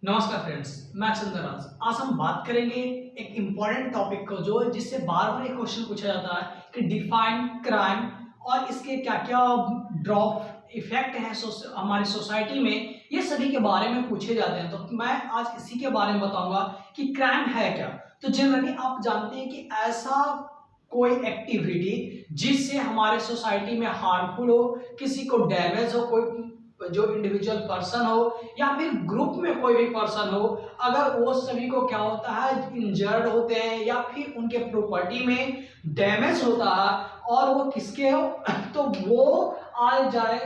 नमस्कार फ्रेंड्स, मैं चंद्रराज। आज हम बात करेंगे एक इम्पॉर्टेंट टॉपिक को जो जिससे बार बार एक क्वेश्चन पूछा जाता है कि डिफाइन क्राइम और इसके क्या क्या ड्रॉप इफेक्ट हैं हमारी सोसाइटी में, ये सभी के बारे में पूछे जाते हैं। तो मैं आज इसी के बारे में बताऊंगा कि क्राइम है क्या। तो जनरली आप जानते हैं कि ऐसा कोई एक्टिविटी जिससे हमारे सोसाइटी में हार्मफुल हो, किसी को डैमेज हो, कोई जो इंडिविजुअल पर्सन हो या फिर ग्रुप में कोई भी पर्सन हो, अगर वो सभी को क्या होता है इंजर्ड होते हैं या फिर उनके प्रॉपर्टी में डैमेज होता है और वो किसके हो तो वो आ जाए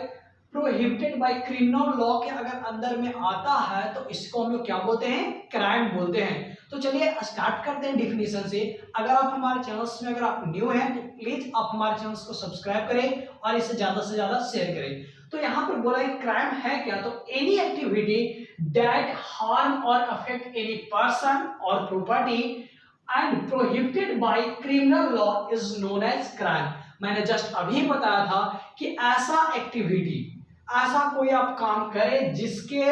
प्रोहिबिटेड बाय क्रिमिनल लॉ के अगर अंदर में आता है तो इसको हम लोग क्या बोलते हैं, क्राइम बोलते हैं। तो चलिए स्टार्ट करते हैं डिफिनीशन से। अगर आप हमारे चैनल्स में अगर आप न्यू हैं तो प्लीज आप हमारे चैनल्स को सब्सक्राइब करें और इसे ज्यादा से ज्यादा शेयर करें। तो यहाँ पर बोला है क्राइम है क्या, तो any activity that harm or affect any person or property and prohibited by criminal law is known as crime. मैंने जस्ट अभी बताया था कि ऐसा एक्टिविटी, ऐसा कोई आप काम करें जिसके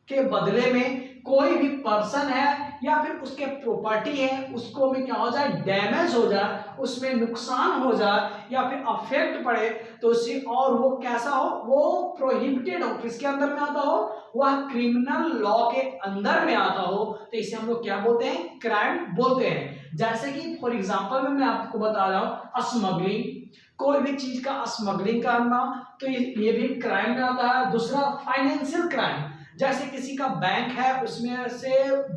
बदले में कोई भी पर्सन है या फिर उसके प्रॉपर्टी है उसको में क्या हो जाए, डैमेज हो जाए, उसमें नुकसान हो जाए या फिर अफेक्ट पड़े, तो उससे और वो कैसा हो, वो प्रोहिबिटेड हो, किसके अंदर में आता हो, वह क्रिमिनल लॉ के अंदर में आता हो, तो इसे हम लोग क्या बोलते हैं, क्राइम बोलते हैं। जैसे कि फॉर एग्जांपल में मैं आपको बता रहा हूं स्मगलिंग, कोई भी चीज का स्मगलिंग करना, तो ये भी क्राइम में आता है। दूसरा फाइनेंशियल क्राइम, जैसे किसी का बैंक है उसमें से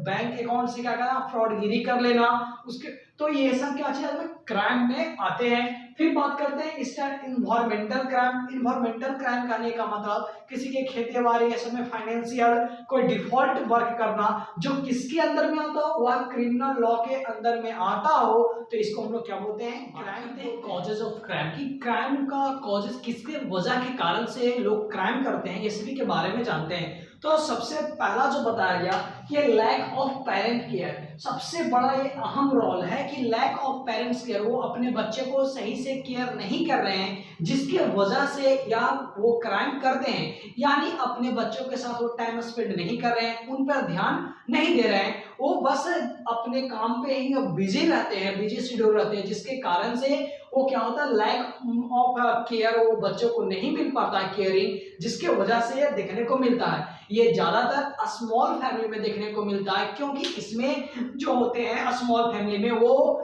बैंक अकाउंट से क्या करना, फ्रॉडगिरी कर लेना, उसके तो ये सब क्या चीज में क्राइम में आते हैं। फिर बात करते हैं इस time environmental crime. Environmental crime करने का मतलब किसी के खेती बाड़ी ऐसे में फाइनेंशियल कोई डिफॉल्ट वर्क करना, जो किसके अंदर में आता हो, वह क्रिमिनल लॉ के अंदर में आता हो, तो इसको हम लोग क्या बोलते हैं, क्राइम। कॉजेज ऑफ क्राइम की, क्राइम का कॉजेज किसके वजह के कारण से लोग क्राइम करते हैं, ये सभी के बारे में जानते हैं। तो सबसे पहला जो बताया गया कि लैक ऑफ पेरेंट केयर, सबसे बड़ा ये अहम रोल है कि लैक ऑफ पेरेंट्स केयर, वो अपने बच्चे को सही से केयर नहीं कर रहे हैं, जिसके वजह से या वो क्राइम करते हैं, यानी अपने बच्चों के साथ वो टाइम स्पेंड नहीं कर रहे हैं, उन पर ध्यान नहीं दे रहे हैं, वो बस अपने काम पे ही बिजी रहते हैं, बिजी शेड्यूल रहते हैं, जिसके कारण से वो क्या होता है, लैक ऑफ केयर, वो बच्चों को नहीं मिल पाता है केयरिंग, जिसके वजह से ये देखने को मिलता है। ये ज्यादातर स्मॉल फैमिली में देखने को मिलता है, क्योंकि इसमें जो होते हैं स्मॉल फैमिली में वो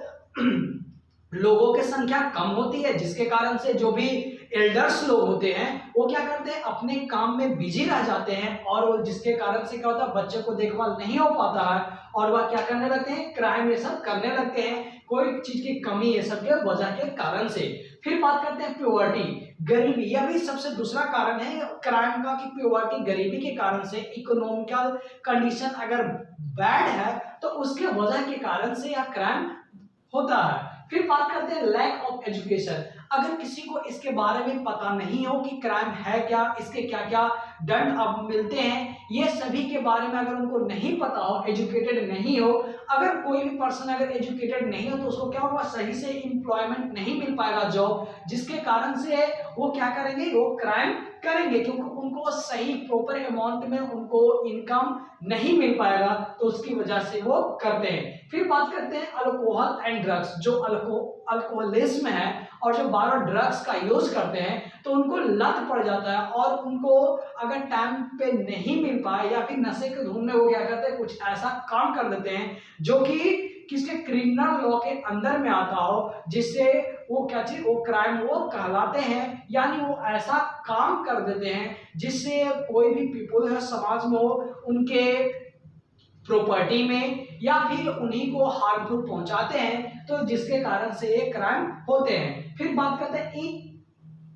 लोगों की संख्या कम होती है, जिसके कारण से जो भी एल्डर्स लोग होते हैं वो क्या करते हैं, अपने काम में बिजी रह जाते हैं, और जिसके कारण से क्या होता है, बच्चे को देखभाल नहीं हो पाता है और वह क्या करने लगते हैं, क्राइम ये सब करने लगते हैं, कोई चीज की कमी ये सब के वजह के कारण से। फिर बात करते हैं प्योवर्टी, गरीबी, यह भी सबसे दूसरा कारण है क्राइम का कि प्योवर्टी, गरीबी के कारण से, इकोनॉमिकल कंडीशन अगर बैड है तो उसके वजह के कारण से यह क्राइम होता है। फिर बात करते हैं लैक ऑफ एजुकेशन, अगर किसी को इसके बारे में पता नहीं हो कि क्राइम है क्या, इसके क्या क्या दंड अब मिलते हैं, ये सभी के बारे में अगर उनको नहीं पता हो, एजुकेटेड नहीं हो, अगर कोई भी पर्सन अगर एजुकेटेड नहीं हो तो उसको क्या होगा, सही से एम्प्लॉयमेंट नहीं मिल पाएगा जॉब, जिसके कारण से वो क्या करेंगे, वो क्राइम करेंगे, क्योंकि उनको सही प्रॉपर अमाउंट में उनको इनकम नहीं मिल पाएगा, तो उसकी वजह से वो करते हैं। फिर बात करते हैं अल्कोहल एंड ड्रग्स, जो अल्कोहलिज्म है और जो बार बार ड्रग्स का यूज करते हैं तो उनको लत पड़ जाता है, और उनको अगर टाइम पे नहीं मिल पाए या फिर नशे के धुन में वो क्या करते हैं, कुछ ऐसा काम कर देते हैं जो कि किसके क्रिमिनल लॉ के अंदर में आता हो, जिससे वो क्या चीज, वो क्राइम वो कहलाते हैं, यानी वो ऐसा काम कर देते हैं जिससे कोई भी पीपल है समाज में हो, उनके प्रॉपर्टी में या फिर उन्हीं को हार्मफुल पहुंचाते हैं, तो जिसके कारण से ये क्राइम होते हैं। फिर बात करते हैं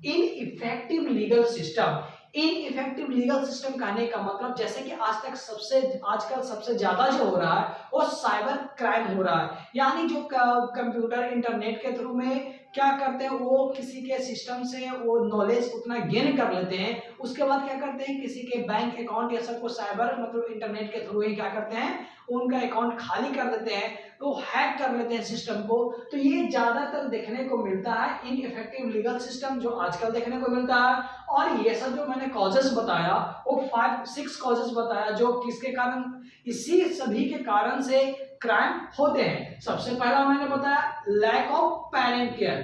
ineffective legal system. Ineffective legal system कहने का मतलब, जैसे कि आजकल सबसे ज्यादा जो हो रहा है वो साइबर क्राइम हो रहा है, यानी जो कंप्यूटर इंटरनेट के थ्रू में क्या करते हैं, वो किसी के सिस्टम से वो नॉलेज उतना गेन कर लेते हैं, उसके बाद क्या करते हैं किसी के बैंक अकाउंट या सबको साइबर मतलब इंटरनेट के थ्रू ही क्या करते हैं उनका अकाउंट खाली कर देते हैं, तो हैक कर लेते हैं सिस्टम को। तो ये ज्यादातर देखने को मिलता है इनइफेक्टिव लीगल सिस्टम जो आजकल देखने को मिलता है। और ये सब जो मैंने कॉजेस बताया वो 5-6 कॉजेस बताया जो किसके कारण, इसी सभी के कारण से क्राइम होते हैं। सबसे पहला मैंने बताया lack of parent care,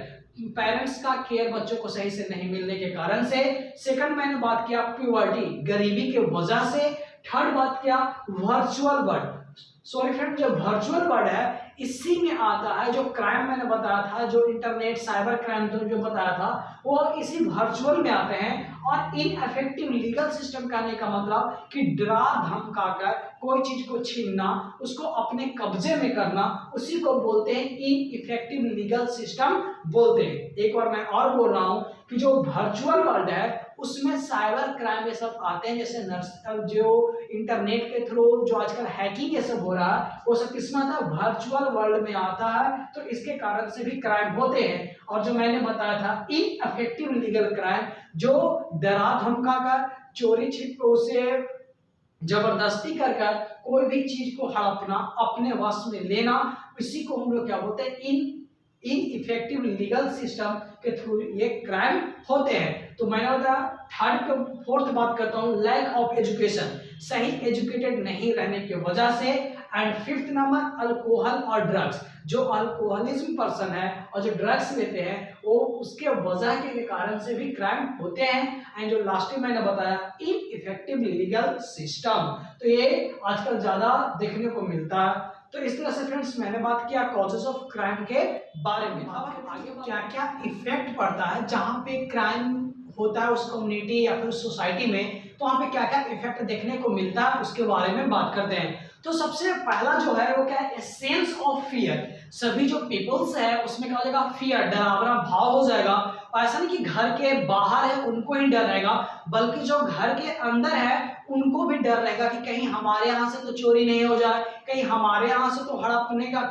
parents का केयर बच्चों को सही से नहीं मिलने के कारण से। सेकंड मैंने बात किया प्यूबर्टी, गरीबी के वजह से। थर्ड बात किया वर्चुअल वर्ल्ड, सॉरी फ्रेंड जो वर्चुअल वर्ल्ड है इसी में आता है जो क्राइम मैंने बताया था, जो इंटरनेट साइबर क्राइम जो बताया था वो इसी वर्चुअल में आते हैं। और इनइफेक्टिव लीगल सिस्टम कहने का मतलब कि डरा धमका कर कोई चीज को छीनना, उसको अपने कब्जे में करना, उसी को बोलते हैं इनइफेक्टिव लीगल सिस्टम बोलते हैं। एक बार मैं और बोल रहा हूं कि जो वर्चुअल वर्ल्ड है उसमें साइबर क्राइम ये सब आते हैं, जैसे जो इंटरनेट के थ्रू जो आजकल हैकिंग ये सब हो रहा है वो सब किसमें आता है, वर्चुअल वर्ल्ड में आता है। तो इसके कारण से भी क्राइम होते हैं। और जो मैंने बताया था इनइफेक्टिव लीगल क्राइम, जो डरा धमका कर चोरी छिपे से जबरदस्ती कर कोई भी चीज को हड़पना, अपने वश में लेना, इसी को हम लोग क्या बोलते हैं इनइफेक्टिव लीगल सिस्टम के थ्रू ये क्राइम होते हैं। तो मैंने बताया थर्ड फोर्थ बात करता हूँ लैक ऑफ एजुकेशन, सही एजुकेटेड नहीं रहने की वजह से। एंड फिफ्थ नंबर अल्कोहल और ड्रग्स, जो अल्कोहलिज्म पर्सन है और जो ड्रग्स लेते हैं वो उसके वजह के कारण से भी क्राइम होते हैं। एंड जो लास्ट में मैंने बताया इनइफेक्टिव लीगल सिस्टम, तो ये आजकल ज्यादा देखने को मिलता है। तो इस तरह से फ्रेंड्स मैंने बात किया कॉजेस ऑफ क्राइम के बारे में। अब आगे क्या क्या इफेक्ट पड़ता है जहां पे क्राइम होता है उस कम्युनिटी या फिर सोसाइटी में, तो वहां पे क्या क्या इफेक्ट देखने को मिलता है उसके बारे में बात करते हैं। तो सबसे पहला जो है वो क्या है, सेंस ऑफ फियर। सभी जो पीपल्स है उसमें क्या हो जाएगा, फियर, डरावना भाव हो जाएगा। ऐसा नहीं कि घर के बाहर है उनको ही डर रहेगा, बल्कि जो घर के अंदर है उनको भी डर रहेगा कि कहीं हमारे यहाँ से तो चोरी नहीं हो जाए, कहीं हमारे यहाँ से तो हड़पने का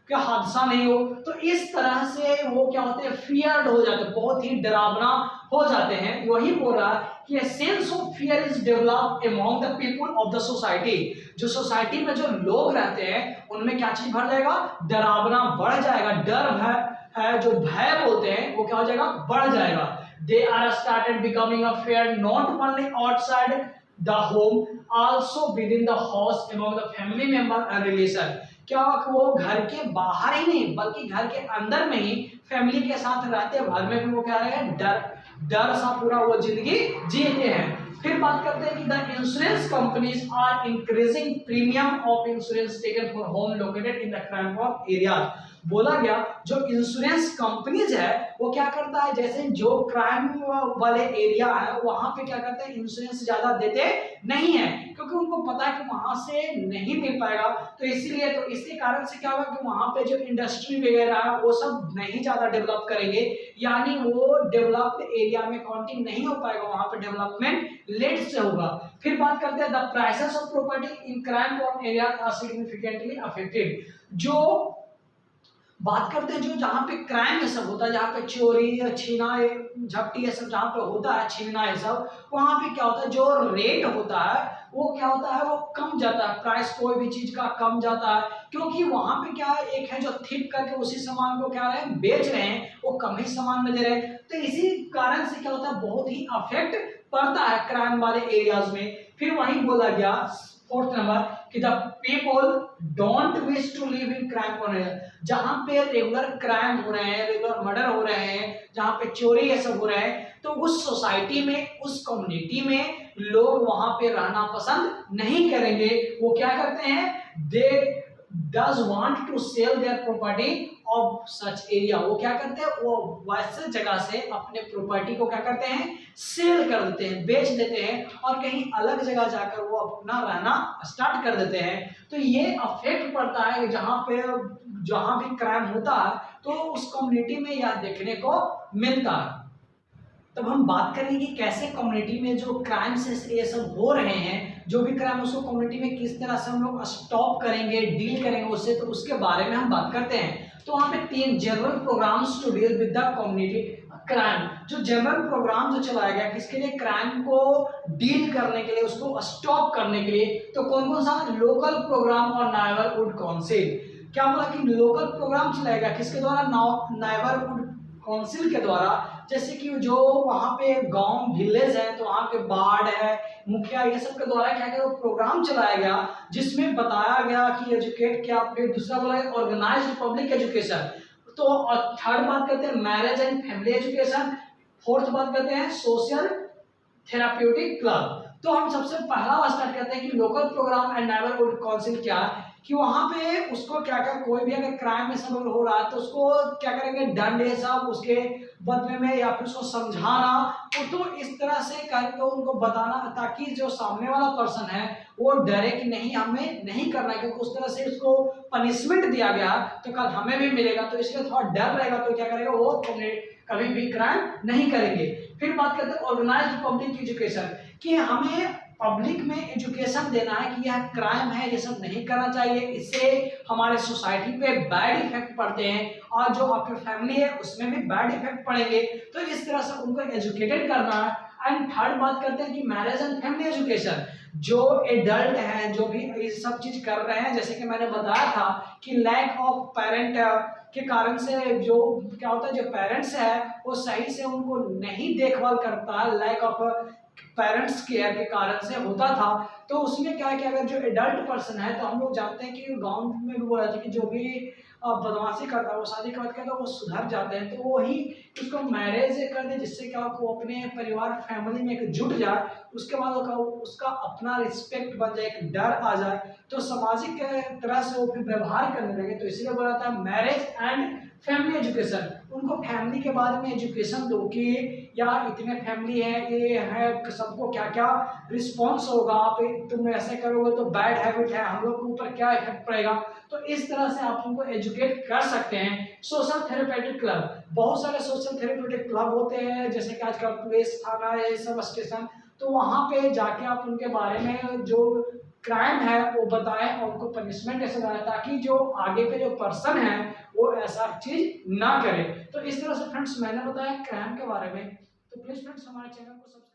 क्या हादसा नहीं हो। तो इस तरह से वो क्या होते हैं, फियर्ड हो जाते हैं, बहुत ही डरावना हो जाते हैं। वही बोल रहा है कि sense of fear is developed among the people of the society. जो सोसाइटी में जो लोग रहते हैं उनमें क्या चीज बढ़ जाएगा, डरावना बढ़ जाएगा, डर भय है जो भय बोलते हैं वो क्या हो जाएगा, बढ़ जाएगा। They are started becoming a fear not only outside the home also within the house among the family member and relation. क्या वो घर के बाहर ही नहीं बल्कि घर के अंदर में ही फैमिली के साथ रहते हैं, घर में भी वो क्या रहेगा, डर सा पूरा वो जिंदगी जीते हैं। फिर बात करते हैं कि the insurance companies are increasing premium of insurance taken for home located in the crime of area. बोला गया जो इंश्योरेंस कंपनीज है वो क्या करता है, जैसे जो क्राइम वाले एरिया है वहां पे क्या करते हैं, इंश्योरेंस ज्यादा देते नहीं है, क्योंकि उनको पता है कि वहां से नहीं मिल पाएगा। तो इसीलिए तो इसके कारण से क्या होगा कि वहां पे जो इंडस्ट्री वगैरह है वो सब नहीं ज्यादा डेवलप करेंगे, यानी वो डेवलप्ड एरिया में काउंटिंग नहीं हो पाएगा, वहां पे डेवलपमेंट लेट से होगा। फिर बात करते हैं the prices of property in crime prone area are significantly affected. जो बात करते हैं जो जहाँ पे क्राइम ये सब होता है, जहाँ पे चोरी छीना झपटी ये सब जहाँ पे होता है, छीना ये सब, वहाँ पे क्या होता है, जो रेट होता है वो क्या होता है, वो कम जाता है, प्राइस कोई भी चीज का कम जाता है, क्योंकि वहाँ पे क्या है, एक है जो थिप करके उसी सामान को क्या है बेच रहे हैं, वो कम ही सामान में दे रहे हैं। तो इसी कारण से क्या होता है, बहुत ही अफेक्ट पड़ता है क्राइम वाले एरियाज में। फिर वही बोला गया फोर्थ नंबर कि the people don't wish to live in crime prone area. जहां पे रेगुलर क्राइम हो रहे हैं, रेगुलर मर्डर हो रहे हैं, जहां पे चोरी ये सब हो रहे हैं, तो उस सोसाइटी में, उस कम्युनिटी में लोग वहां पे रहना पसंद नहीं करेंगे। वो क्या करते हैं, they does want to sell their property of such area. वो क्या करते हैं, वो वैसे जगह से अपने प्रॉपर्टी को क्या करते हैं, सेल कर देते हैं, बेच देते हैं, और कहीं अलग जगह जाकर वो अपना रहना स्टार्ट कर देते हैं। तो ये अफेक्ट पड़ता है जहां पे भी क्राइम होता है तो उस कम्युनिटी में यह देखने को मिलता है। तब हम बात करेंगे कि कैसे कम्युनिटी में जो क्राइम्स ये सब हो रहे हैं, जो भी क्राइम उसको कम्युनिटी में किस तरह से हम लोग स्टॉप करेंगे, डील करेंगे उससे, तो उसके बारे में हम बात करते हैं। तो वहाँ पे 3 general programs to deal with the community crime, जो जनरल प्रोग्राम जो चलाया गया किसके लिए, क्राइम को डील करने के लिए, उसको स्टॉप करने के लिए। तो कौन कौन सा, लोकल प्रोग्राम और नेबरहुड काउंसिल। क्या बोला कि लोकल प्रोग्राम चलाया गया किसके द्वारा, नेबरहुड काउंसिल के द्वारा। जैसे कि जो वहाँ पे गांव विलेज है तो वहाँ के वार्ड है, मुखिया, ये सब के द्वारा क्या क्या प्रोग्राम चलाया गया, जिसमें बताया गया कि एजुकेट क्या। फिर दूसरा बोला ऑर्गेनाइज्ड पब्लिक एजुकेशन। तो थर्ड बात करते हैं marriage and family education. Fourth बात करते हैं सोशल थेराप्यूटिक क्लब। तो हम सबसे पहला स्टार्ट करते हैं कि local program and neighbourhood council क्या है, कि वहां पे उसको क्या क्या, कोई भी अगर क्राइम में सब हो रहा है तो उसको क्या करेंगे, दंड ये सब उसके बदले में, या फिर उसको समझाना, तो इस तरह से करके उनको बताना, ताकि जो सामने वाला पर्सन है वो डरे कि नहीं हमें नहीं करना है, क्योंकि उस तरह से उसको पनिशमेंट दिया गया तो कल हमें भी मिलेगा, तो इसलिए थोड़ा डर रहेगा, तो क्या करेगा वो कभी भी क्राइम नहीं करेंगे। फिर बात करते हैं ऑर्गेनाइज्ड पब्लिक एजुकेशन, कि हमें पब्लिक में एजुकेशन देना है कि यह क्राइम है, ये सब नहीं करना चाहिए, इससे हमारे सोसाइटी पे बैड इफेक्ट पड़ते हैं, और जो आपकी फैमिली है उसमें भी बैड इफेक्ट पड़ेंगे। तो इस तरह से उनको एजुकेटेड करना है। एंड थर्ड बात करते हैं कि मैरिज एंड फैमिली एजुकेशन, जो एडल्ट हैं जो भी ये सब चीज कर रहे हैं, जैसे कि मैंने बताया था कि लैक ऑफ पेरेंट के कारण से जो क्या होता है, जो पेरेंट्स है वो सही से उनको नहीं देखभाल करता है, लैक ऑफ पेरेंट्स केयर के कारण से होता था। तो उसमें क्या है कि अगर जो एडल्ट पर्सन है, तो हम लोग जानते हैं कि गांव में भी बोला जाता है कि जो भी बदमाशी करता है वो शादी करके तो वो सुधर जाते हैं, तो वही उसको मैरिज कर दे, जिससे क्या हो वो अपने परिवार फैमिली में एक जुट जाए, उसके बाद उसका अपना रिस्पेक्ट बन जाए, एक डर आ जाए, तो सामाजिक तरह से वो फिर व्यवहार करने लगे। तो इसलिए बोला जाता है मैरिज एंड फैमिली एजुकेशन, उनको फैमिली के बारे में एजुकेशन दो कि यार इतने फैमिली है, ये है, सबको क्या क्या रिस्पॉन्स होगा, आप तुम ऐसे करोगे तो बैड हैबिट है, हम लोग के ऊपर क्या इफेक्ट पड़ेगा। तो इस तरह से आप उनको एजुकेट कर सकते हैं। सोशल थेरेपेटिक क्लब, बहुत सारे सोशल थेरेपेटिक क्लब होते हैं, जैसे कि आजकल पुलिस थाना ये सब स्टेशन, तो वहां पे जाके आप उनके बारे में जो क्राइम है वो बताएं और उनको पनिशमेंट ऐसे बनाए, ताकि जो आगे के जो पर्सन है वो ऐसा चीज ना करे। तो इस तरह से फ्रेंड्स मैंने बताया क्राइम के बारे में। तो प्लीज फ्रेंड्स हमारे चैनल को सब्सक्राइब